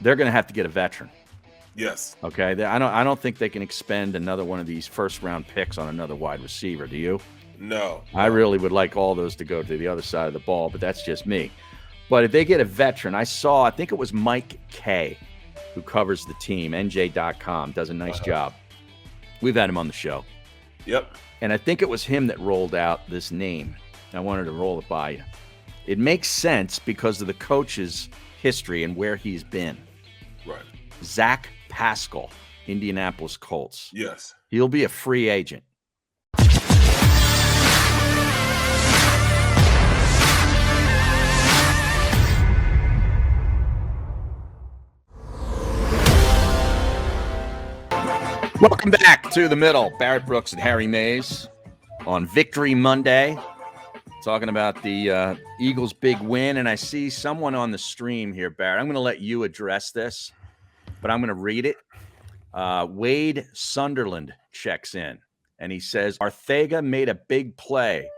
they're going to have to get a veteran. Yes. Okay. I don't think they can expend another one of these first-round picks on another wide receiver. Do you? No. I really would like all those to go to the other side of the ball, but that's just me. But if they get a veteran, I think it was Mike K, who covers the team, NJ.com, does a nice job. We've had him on the show. Yep. And I think it was him that rolled out this name. I wanted to roll it by you. It makes sense because of the coach's history and where he's been. Right. Zach Pascal, Indianapolis Colts. Yes. He'll be a free agent. Welcome back to the middle. Barrett Brooks and Harry Mayes on Victory Monday, talking about the Eagles' big win. And I see someone on the stream here, Barrett. I'm going to let you address this, but I'm going to read it. Wade Sunderland checks in, and he says, Arthega made a big play.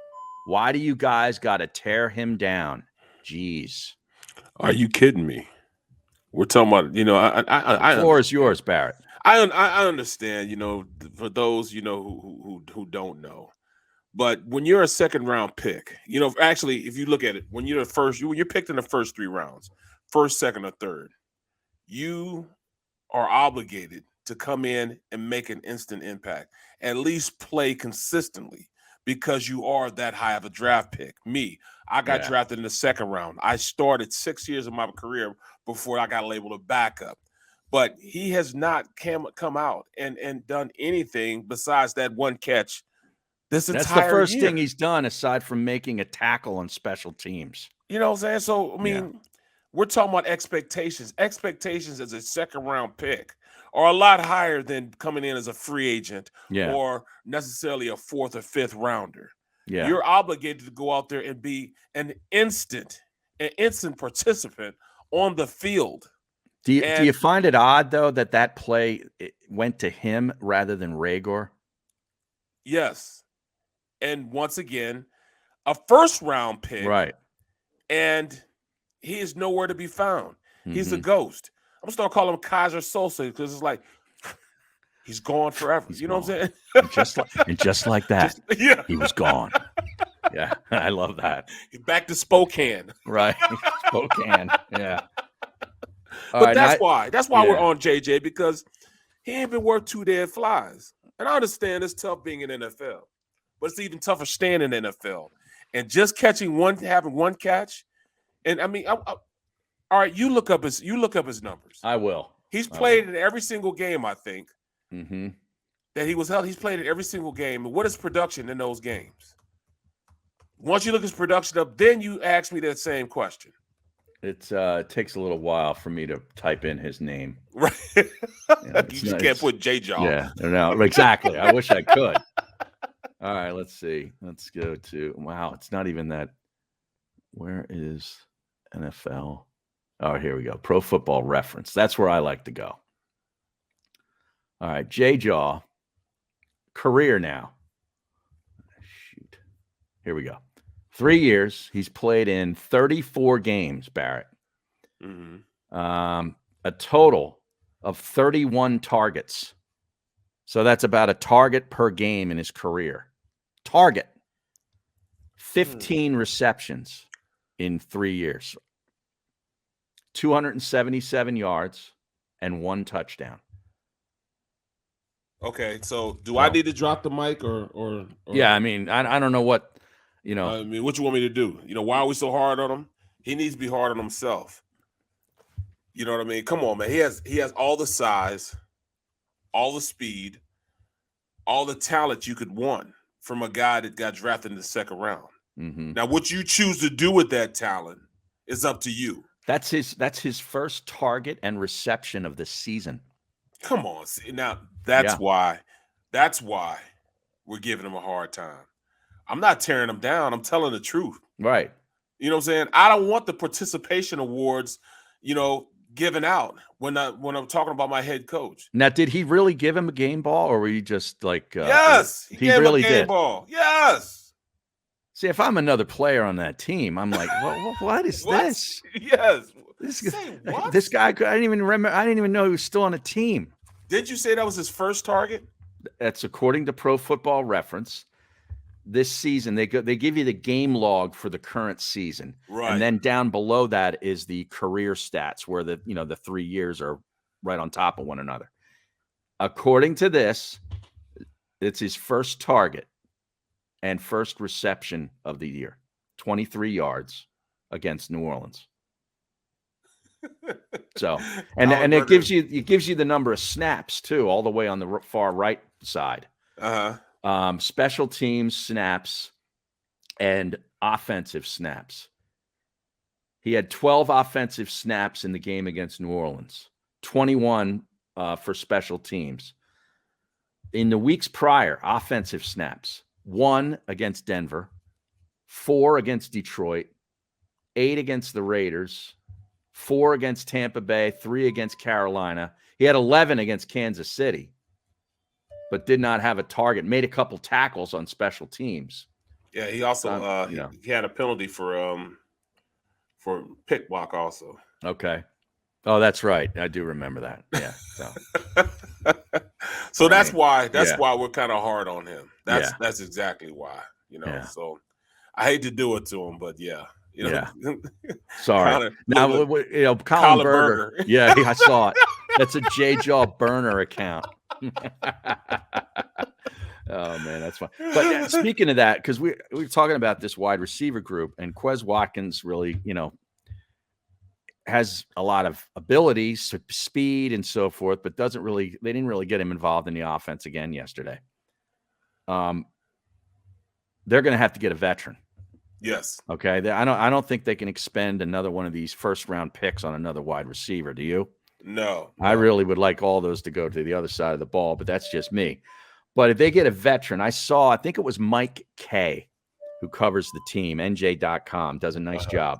Why do you guys got to tear him down? Jeez. Are you kidding me? We're talking about, the floor is yours, Barrett. I understand, for those, who don't know. But when you're a second-round pick, actually, if you look at it, when you're picked in the first 3 rounds, first, second, or third, you are obligated to come in and make an instant impact, at least play consistently, because you are that high of a draft pick. I got drafted in the second round. I started 6 years of my career before I got labeled a backup. But he has not come out and done anything besides that one catch this entire year. That's the first thing he's done aside from making a tackle on special teams. You know what I'm saying? So, we're talking about expectations. Expectations as a second-round pick are a lot higher than coming in as a free agent or necessarily a fourth or fifth rounder. Yeah. You're obligated to go out there and be an instant participant on the field. Do you find it odd, though, that play went to him rather than Reagor? Yes. And once again, a first-round pick. Right. And he is nowhere to be found. Mm-hmm. He's a ghost. I'm going to start calling him Kaiser Sosa because it's like he's gone forever. Know what I'm saying? just like that, he was gone. Yeah, I love that. He's back to Spokane. Right. Spokane, yeah. But that's why we're on JJ, because he ain't been worth 2 dead flies. And I understand it's tough being in NFL, but it's even tougher staying in NFL. And just having one catch, and all right, you look up his numbers. I will. He's played in every single game, I think. Mm-hmm. That he was held. He's played in every single game. And what is production in those games? Once you look his production up, then you ask me that same question. It takes a little while for me to type in his name. Right. You just can't put JJAW. Yeah, no, exactly. I wish I could. All right, let's see. Let's go to, wow, it's not even that. Where is NFL? Oh, here we go. Pro Football Reference. That's where I like to go. All right, JJAW, career now. Shoot. Here we go. 3 years. He's played in 34 games, Barrett. Mm-hmm. A total of 31 targets. So that's about a target per game in his career. 15 receptions in 3 years. 277 yards and 1 touchdown. Okay, so do I need to drop the mic or? Yeah, I don't know what. What you want me to do? Why are we so hard on him? He needs to be hard on himself. You know what I mean? Come on, man. He has all the size, all the speed, all the talent you could want from a guy that got drafted in the second round. Mm-hmm. Now, what you choose to do with that talent is up to you. That's his first target and reception of the season. Come on. See, now that's why we're giving him a hard time. I'm not tearing him down. I'm telling the truth. Right. You know what I'm saying? I don't want the participation awards, given out when I'm talking about my head coach. Now, did he really give him a game ball, or were you just like? Yes, he gave really him a game did. Ball. Yes. See, if I'm another player on that team, I'm like, what is this? Yes. Say what? This guy, I didn't even remember. I didn't even know he was still on a team. Did you say that was his first target? That's according to Pro Football Reference. This season, they give you the game log for the current season, Right. And then down below that is the career stats, where the 3 years are right on top of one another. According to this, it's his first target and first reception of the year, 23 yards against New Orleans. So, and it gives you the number of snaps too, all the way on the far right side. Special teams snaps and offensive snaps. He had 12 offensive snaps in the game against New Orleans, 21 for special teams. In the weeks prior, offensive snaps, 1 against Denver, 4 against Detroit, 8 against the Raiders, 4 against Tampa Bay, 3 against Carolina. He had 11 against Kansas City, but did not have a target. Made a couple tackles on special teams. Yeah, he also he had a penalty for pick block also. Okay. Oh, that's right. I do remember that. Yeah. So that's why we're kind of hard on him. That's exactly why. So I hate to do it to him, but Sorry. Colin Berger. Yeah, I saw it. That's a JJAW burner account. Oh man, that's fun. But speaking of that, because we were talking about this wide receiver group, and Quez Watkins really, has a lot of abilities, speed, and so forth, but they didn't really get him involved in the offense again yesterday. They're going to have to get a veteran. Yes. Okay. I don't think they can expend another one of these first round picks on another wide receiver. Do you? No. I really would like all those to go to the other side of the ball, but that's just me. But if they get a veteran, I think it was Mike K, who covers the team, NJ.com, does a nice job.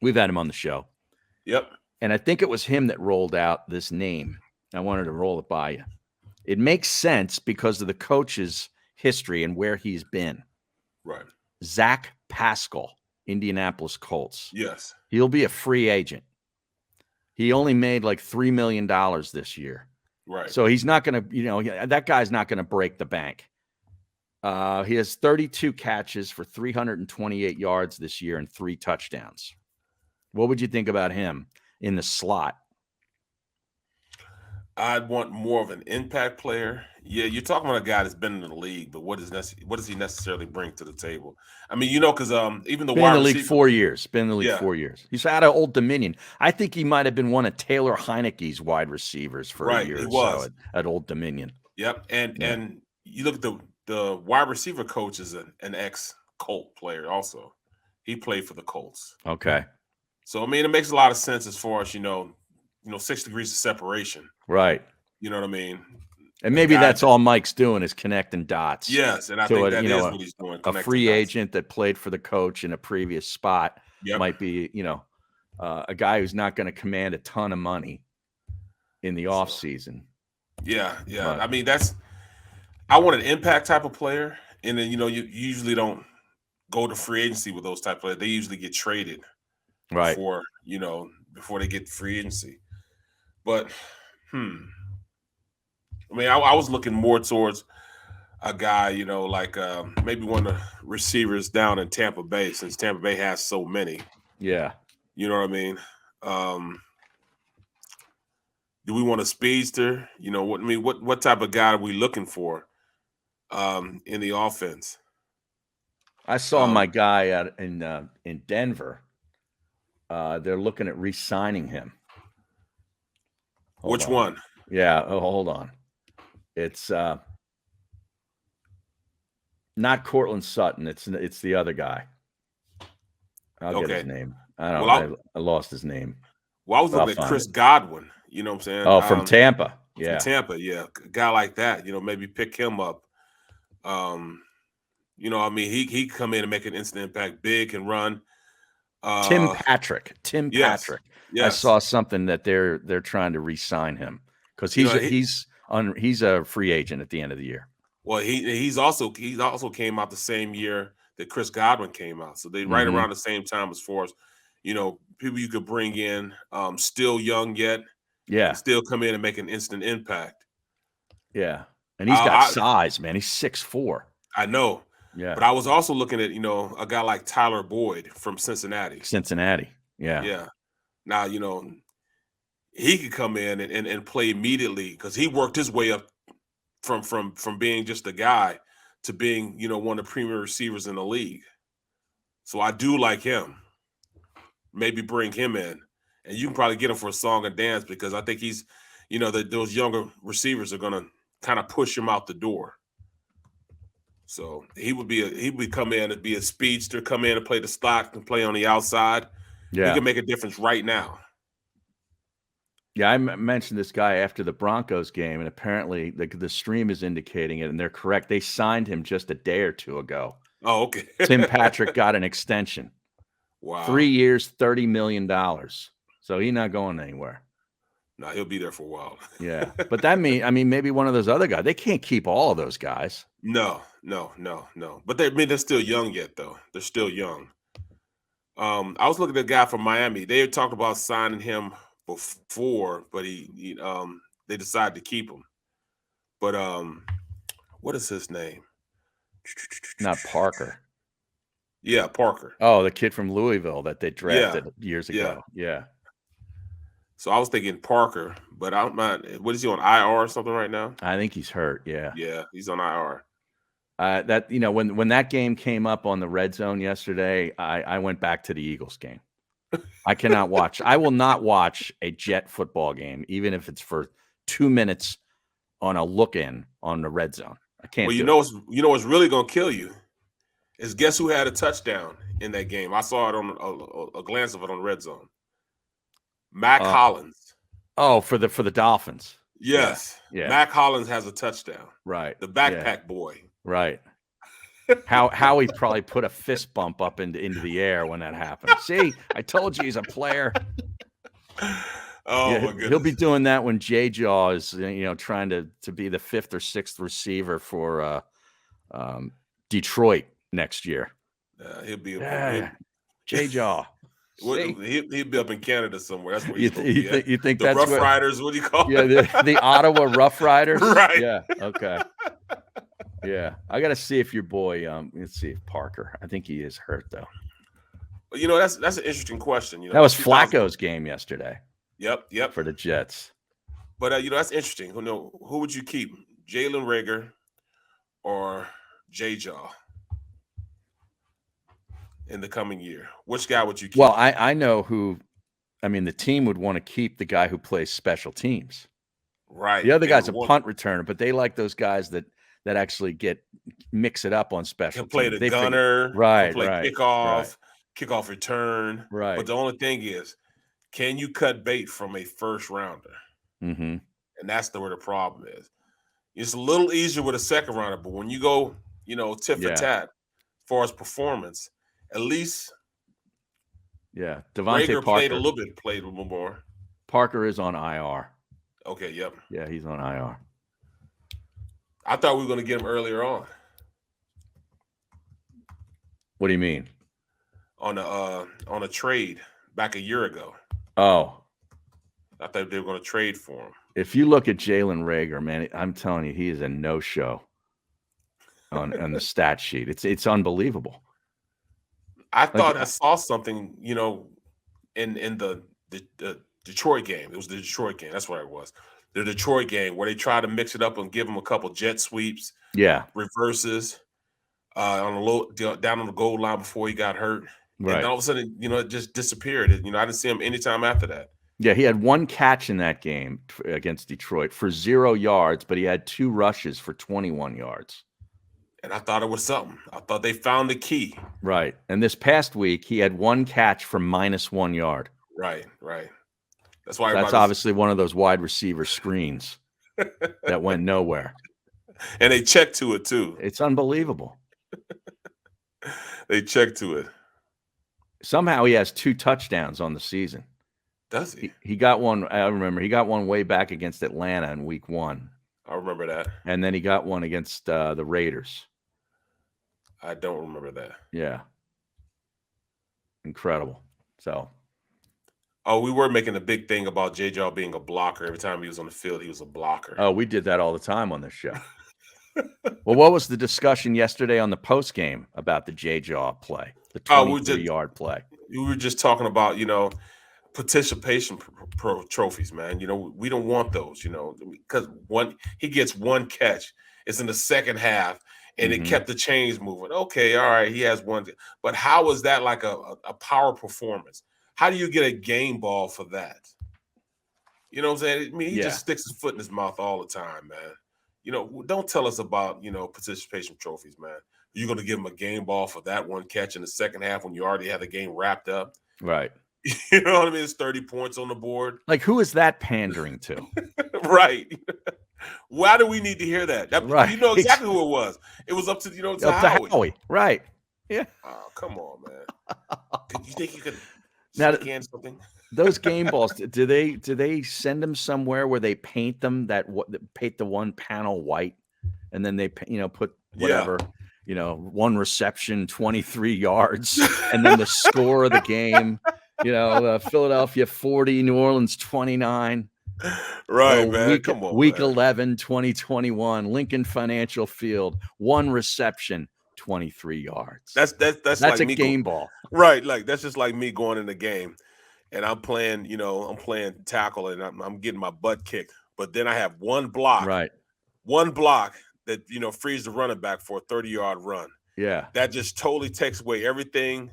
We've had him on the show. Yep. And I think it was him that rolled out this name. I wanted to roll it by you. It makes sense because of the coach's history and where he's been. Right. Zach Pascal, Indianapolis Colts. Yes. He'll be a free agent. He only made like $3 million this year. Right. So he's not going to, that guy's not going to break the bank. He has 32 catches for 328 yards this year and 3 touchdowns. What would you think about him in the slot? I'd want more of an impact player. Yeah, you're talking about a guy that's been in the league, but what does he necessarily bring to the table? I mean, because even the been wide in the league receiver, 4 years. Been in the league 4 years. He's out of Old Dominion. I think he might have been one of Taylor Heineke's wide receivers for a year or so at Old Dominion. Yep, and you look at the wide receiver coach is an ex-Colt player also. He played for the Colts. Okay. So I mean, it makes a lot of sense as far as 6 degrees of separation. Right. You know what I mean? And maybe that's all Mike's doing is connecting dots. Yes, and I think that is what he's doing. A free agent that played for the coach in a previous spot might be, a guy who's not going to command a ton of money in the offseason. Yeah. But, I mean, I want an impact type of player, and then you usually don't go to free agency with those type of players. They usually get traded before they get free agency. But I mean, I was looking more towards a guy, like maybe one of the receivers down in Tampa Bay, since Tampa Bay has so many. Yeah. You know what I mean? Do we want a speedster? What type of guy are we looking for in the offense? I saw my guy in Denver. They're looking at re-signing him. Which one? Yeah. Oh, hold on. It's not Cortland Sutton. It's the other guy. I'll get his name. I don't know. I lost his name. Well, I was looking at Chris Godwin. You know what I'm saying? Oh, from Tampa. Yeah. From Tampa, yeah. A guy like that, maybe pick him up. I mean, he come in and make an instant impact, big and run. Tim Patrick. Yes. I saw something that they're trying to re-sign him because he's a free agent at the end of the year. Well, he also came out the same year that Chris Godwin came out, so they right around the same time as far as people you could bring in, still young yet, Yeah. and still come in and make an instant impact. Yeah. And he's got size, man. He's 6'4". I know. Yeah. But I was also looking at, a guy like Tyler Boyd from Cincinnati. Yeah. Yeah. Now, he could come in and play immediately because he worked his way up from being just a guy to being, one of the premier receivers in the league. So I do like him. Maybe bring him in, and you can probably get him for a song and dance because I think he's, those younger receivers are going to kind of push him out the door. So he would come in and be a speedster, come in and play the slot and play on the outside. Yeah. He can make a difference right now. Yeah, I mentioned this guy after the Broncos game, and apparently the stream is indicating it, and they're correct. They signed him just a day or two ago. Oh, okay. Tim Patrick got an extension. Wow. 3 years, $30 million. So he's not going anywhere. No, he'll be there for a while. Yeah. But maybe one of those other guys. They can't keep all of those guys. No. But they're still young yet, though. They're still young. I was looking at a guy from Miami. They had talked about signing him before, but they decided to keep him. But what is his name? Not Parker. Yeah, Parker. Oh, the kid from Louisville that they drafted years ago. Yeah. So I was thinking Parker, but I don't mind. What is he on IR or something right now? I think he's hurt. Yeah. Yeah, he's on IR. When that game came up on the red zone yesterday, I went back to the Eagles game. I cannot watch. I will not watch a Jet football game, even if it's for 2 minutes on a look-in on the red zone. I can't. Well, what's really gonna kill you is guess who had a touchdown in that game? I saw it on a glance of it on the red zone. Mac Hollins. Oh, for the Dolphins. Yes. Yeah. Mac Hollins has a touchdown. Right. The backpack boy. Right. Howie probably put a fist bump up into the air when that happened. See, I told you he's a player. Oh, my goodness. He'll be doing that when JJAW is, trying to be the 5th or 6th receiver for Detroit next year. He'll be JJAW. He'll be up in Canada somewhere. That's where he's going to be. You think the that's Rough Riders? What do you call it? Yeah, the Ottawa Rough Riders. Right. Yeah. Okay. Yeah, I got to see if your boy. Let's see if Parker. I think he is hurt though. That's an interesting question. That was Flacco's game yesterday. Yep. For the Jets. But that's interesting. Who would you keep? Jalen Reagor or JJAW in the coming year? Which guy would you keep? Well, I know who. I mean, the team would want to keep the guy who plays special teams. Right. The other guy's a punt returner, but they like those guys that actually mix it up on special teams. Play the gunner. Right. Play kickoff, kickoff return. Right. But the only thing is, can you cut bait from a first rounder? Mm-hmm. And that's where the problem is. It's a little easier with a second rounder, but when you go, tit for tat, as far as performance, at least. Yeah, Devontae Parker played a little more. Parker is on IR. Okay, yep. Yeah, he's on IR. I thought we were going to get him earlier on. What do you mean? On a trade back a year ago. Oh. I thought they were going to trade for him. If you look at Jalen Reagor, man, I'm telling you, he is a no-show on the stat sheet. It's unbelievable. I thought I saw something, in the Detroit game. It was the Detroit game. That's what it was. The Detroit game where they tried to mix it up and give him a couple jet sweeps. Yeah. Reverses down on the goal line before he got hurt. Right. And all of a sudden, it just disappeared. I didn't see him anytime after that. Yeah, he had 1 catch in that game against Detroit for 0 yards, but he had 2 rushes for 21 yards. And I thought it was something. I thought they found the key. Right. And this past week, he had 1 catch for -1 yard. Right. That's why. That's obviously one of those wide receiver screens that went nowhere. And they checked to it too. It's unbelievable. They checked to it. Somehow he has 2 touchdowns on the season. Does he? He got one. I remember he got one way back against Atlanta in week 1. I remember that. And then he got one against the Raiders. I don't remember that. Yeah. Incredible. So, Oh, we were making a big thing about JJAW being a blocker. Every time he was on the field, he was a blocker. oh, we did that all the time on this show. Well, what was the discussion yesterday on the post game about the JJAW play, the 23-yard play? We were just talking about, participation trophies, man. We don't want those, because he gets one catch. It's in the second half, and it kept the chains moving. Okay, all right, he has one, but how is that like a power performance? How do you get a game ball for that? You know what I'm saying? I mean, he just sticks his foot in his mouth all the time, man. Don't tell us about, participation trophies, man. You're going to give him a game ball for that one catch in the second half when you already have the game wrapped up. Right. You know what I mean? It's 30 points on the board. Like, who is that pandering to? Right. Why do we need to hear that? Right. You know exactly who it was. It was up to, to Howie. Right. Yeah. Oh, come on, man. You think you could sneak in something? Those game balls, do they send them somewhere where they paint them paint the one panel white, and then they put whatever, one reception, 23 yards, and then the score of the game, Philadelphia 40, New Orleans 29. Right, man. Come on. Week 11, 2021, Lincoln Financial Field, one reception, 23 yards. That's like a me game ball. Right. Like, that's just like me going in the game. And I'm playing, I'm playing tackle, and I'm getting my butt kicked. But then I have one block. Right. One block that, frees the running back for a 30-yard run. Yeah. That just totally takes away everything,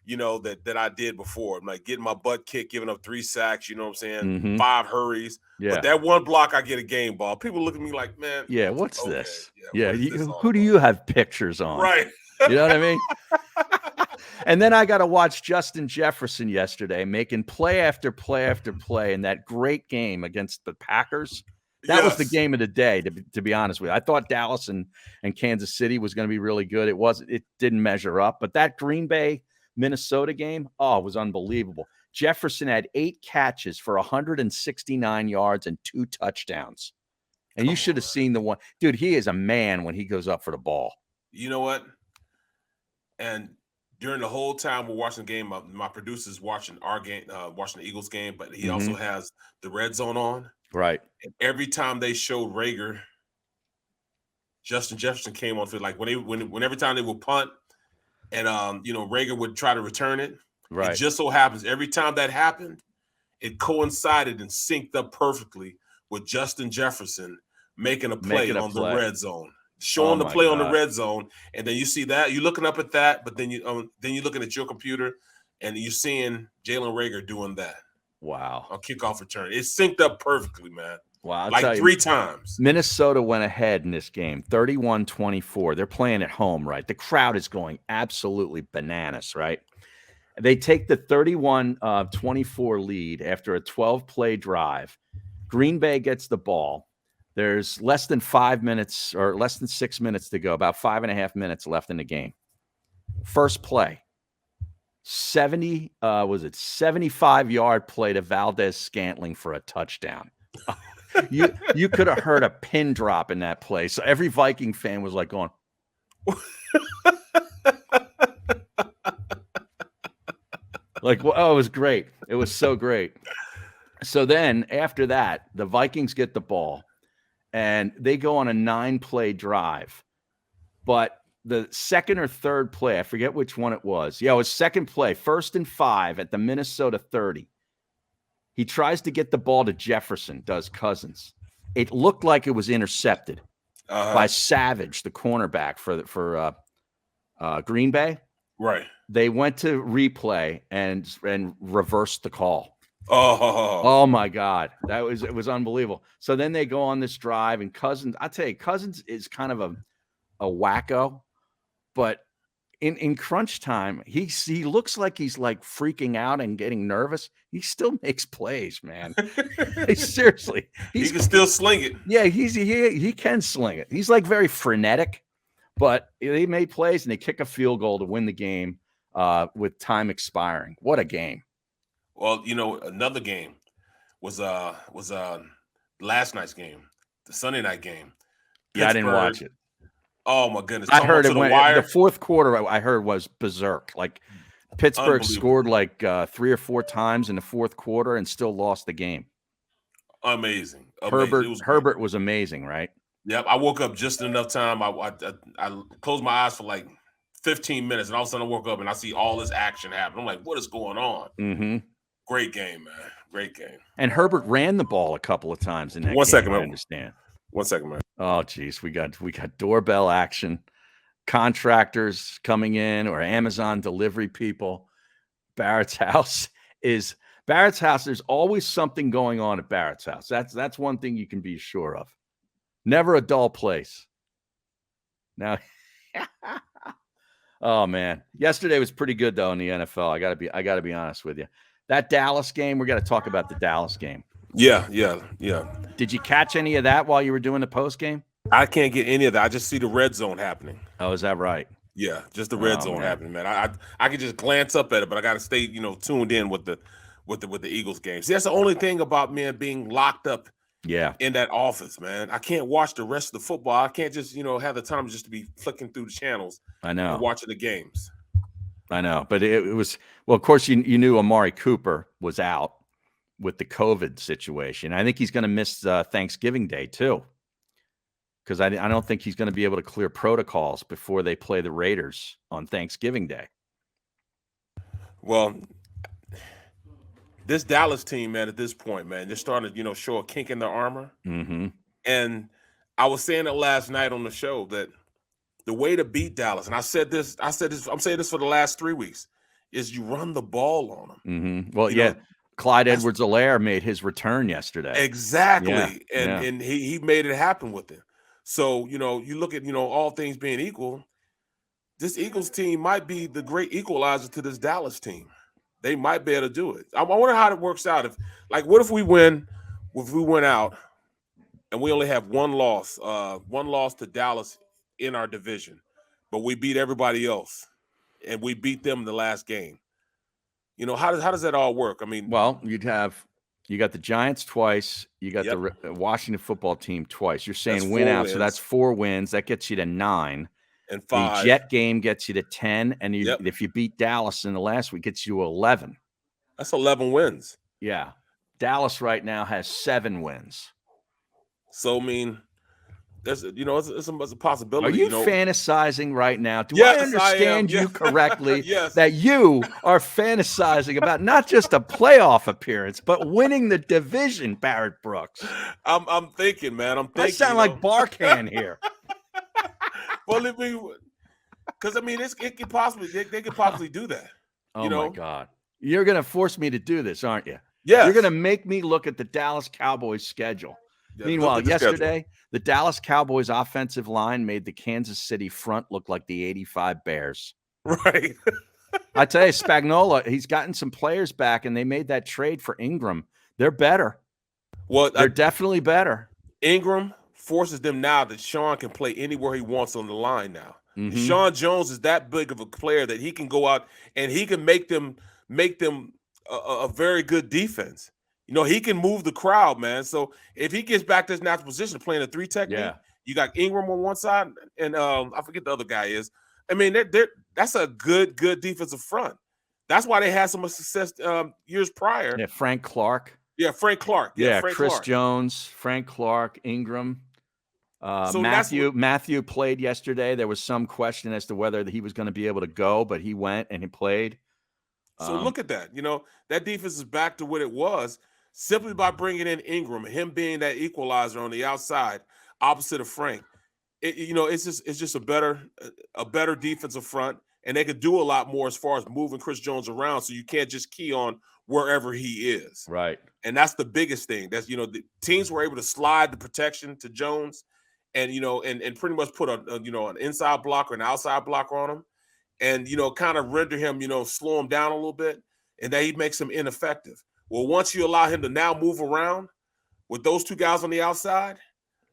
that I did before. I'm like getting my butt kicked, giving up 3 sacks, you know what I'm saying? Mm-hmm. 5 hurries. Yeah. But that one block, I get a game ball. People look at me like, man. Yeah, what's this? Yeah. Who do you have pictures on? Right. You know what I mean? And then I got to watch Justin Jefferson yesterday making play after play after play in that great game against the Packers. That was the game of the day, to be honest with you. I thought Dallas and Kansas City was going to be really good. It didn't measure up. But that Green Bay, Minnesota game, it was unbelievable. Jefferson had 8 catches for 169 yards and 2 touchdowns. And you should have seen the one. Dude, he is a man when he goes up for the ball. You know what? And during the whole time we're watching the game, my producer's watching our game, watching the Eagles game, but he also has the red zone on. Right. And every time they showed Reagor, Justin Jefferson came on field. Like when every time they would punt, and Reagor would try to return it. Right. It just so happens every time that happened, it coincided and synced up perfectly with Justin Jefferson making a play on the red zone. Showing the play on the red zone, and then you see that you're looking up at that, but then you're looking at your computer, and you're seeing Jalen Reagor doing that. Wow! On kickoff return, it's synced up perfectly, man. Wow! Like 3 times. Minnesota went ahead in this game, 31-24. They're playing at home, right? The crowd is going absolutely bananas, right? They take the 31-24 lead after a 12-play drive. Green Bay gets the ball. There's less than 5 minutes or less than 6 minutes to go, about 5.5 minutes left in the game. First play, 75-yard play to Valdez-Scantling for a touchdown. You could have heard a pin drop in that play. So every Viking fan was like going, like, well, it was great. It was so great. So then after that, the Vikings get the ball. And they go on a 9-play drive. But the second or third play, I forget which one it was. Yeah, it was second play, 1st and 5 at the Minnesota 30. He tries to get the ball to Jefferson, does Cousins. It looked like it was intercepted by Savage, the cornerback for Green Bay. Right. They went to replay and reversed the call. Oh my God. It was unbelievable. So then they go on this drive, and Cousins, I tell you, Cousins is kind of a wacko, but in crunch time, he looks like he's like freaking out and getting nervous. He still makes plays, man. Seriously. He can still sling it. Yeah, he can sling it. He's like very frenetic, but they made plays and they kick a field goal to win the game with time expiring. What a game. Well, another game was last night's game, the Sunday night game. Yeah, I didn't watch it. Oh my goodness! I heard it went. The fourth quarter, I heard, was berserk. Like Pittsburgh scored like 3 or 4 times in the fourth quarter and still lost the game. Amazing. Herbert was amazing, right? Yep. I woke up just enough time. I closed my eyes for like 15 minutes, and all of a sudden I woke up and I see all this action happen. I'm like, what is going on? Mm-hmm. Great game, man. Great game. And Herbert ran the ball a couple of times in that game. 1 second, man. I understand. 1 second, man. Oh, geez. We got doorbell action. Contractors coming in or Amazon delivery people. Barrett's house. There's always something going on at Barrett's house. That's one thing you can be sure of. Never a dull place. Now, oh man, yesterday was pretty good though in the NFL. I gotta be honest with you. That Dallas game, we got to talk about the Dallas game. Yeah. Did you catch any of that while you were doing the post game? I can't get any of that. I just see the red zone happening. Oh, is that right? Yeah, just the red zone happening, man. I can just glance up at it, but I got to stay, tuned in with the Eagles game. See, that's the only thing about me being locked up. Yeah. In that office, man. I can't watch the rest of the football. I can't just, have the time just to be flicking through the channels. I know. And watching the games. I know. But it was, well, of course, you knew Amari Cooper was out with the COVID situation. I think he's going to miss Thanksgiving Day, too. Because I don't think he's going to be able to clear protocols before they play the Raiders on Thanksgiving Day. Well, this Dallas team, man, at this point, man, they're starting to, show a kink in their armor. Mm-hmm. And I was saying it last night on the show that the way to beat Dallas, and I'm saying this for the last 3 weeks, is you run the ball on them. Mm-hmm. Well, Clyde Edwards-Helaire made his return yesterday. Exactly. And he made it happen with it. So, you look at, all things being equal, this Eagles team might be the great equalizer to this Dallas team. They might be able to do it. I wonder how it works out. What if we win out and we only have one loss to Dallas in our division, but we beat everybody else and we beat them in the last game. How does that all work? I mean, well, you got the Giants twice. You got the Washington football team twice. You're saying win out. So that's 4 wins. That gets you to 9. And 5. The Jet game gets you to 10. And if you beat Dallas in the last week, it gets you to 11. That's 11 wins. Yeah. Dallas right now has 7 wins. So, I mean, there's, it's a possibility. Are you fantasizing right now? Do I understand you correctly yes. that you are fantasizing about not just a playoff appearance, but winning the division, Barrett Brooks? I'm thinking, man. I sound like Barkhand here. Well, because it could possibly they could possibly do that. Oh my God! You're going to force me to do this, aren't you? Yeah. You're going to make me look at the Dallas Cowboys schedule. Yeah, meanwhile, yesterday, the Dallas Cowboys offensive line made the Kansas City front look like the '85 Bears. Right. I tell you, Spagnuolo, he's gotten some players back, and they made that trade for Ingram. They're better. Well, they're definitely better. Ingram forces them now that Sean can play anywhere he wants on the line now. Mm-hmm. Sean Jones is that big of a player that he can go out and he can make them a very good defense. He can move the crowd, man. So if he gets back to his natural position, playing a 3 technique, you got Ingram on one side, and I forget the other guy is. I mean, that's a good defensive front. That's why they had so much success years prior. Yeah, Frank Clark. Yeah, Frank Clark. Yeah, Frank Chris Clark. Jones, Frank Clark, Ingram. So Matthew played yesterday. There was some question as to whether he was going to be able to go, but he went and he played. So look at that. That defense is back to what it was simply by bringing in Ingram, him being that equalizer on the outside, opposite of Frank. It's just a better defensive front, and they could do a lot more as far as moving Chris Jones around. So you can't just key on wherever he is. Right. And that's the biggest thing. That's the teams were able to slide the protection to Jones. And and pretty much put an inside blocker, an outside blocker on him, and kind of render him, slow him down a little bit, and that he makes him ineffective. Well, once you allow him to now move around with those 2 guys on the outside,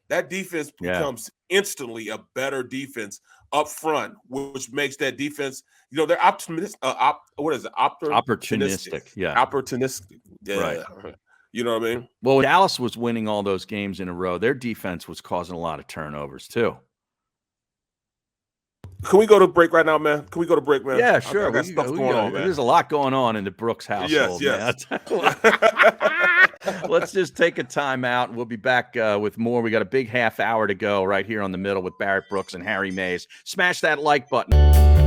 that defense becomes instantly a better defense up front, which makes that defense, they're optimistic. What is it? Opportunistic. Yeah. Opportunistic. Yeah. Right. You know what I mean? Well, Dallas was winning all those games in a row. Their defense was causing a lot of turnovers too. Can we go to break right now, man? Can we go to break, man? Yeah, sure. I got stuff going on, man. There's a lot going on in the Brooks household, Yes. man. Let's just take a time out, and we'll be back with more. We got a big half hour to go right here on The Middle with Barrett Brooks and Harry Mayes. Smash that like button.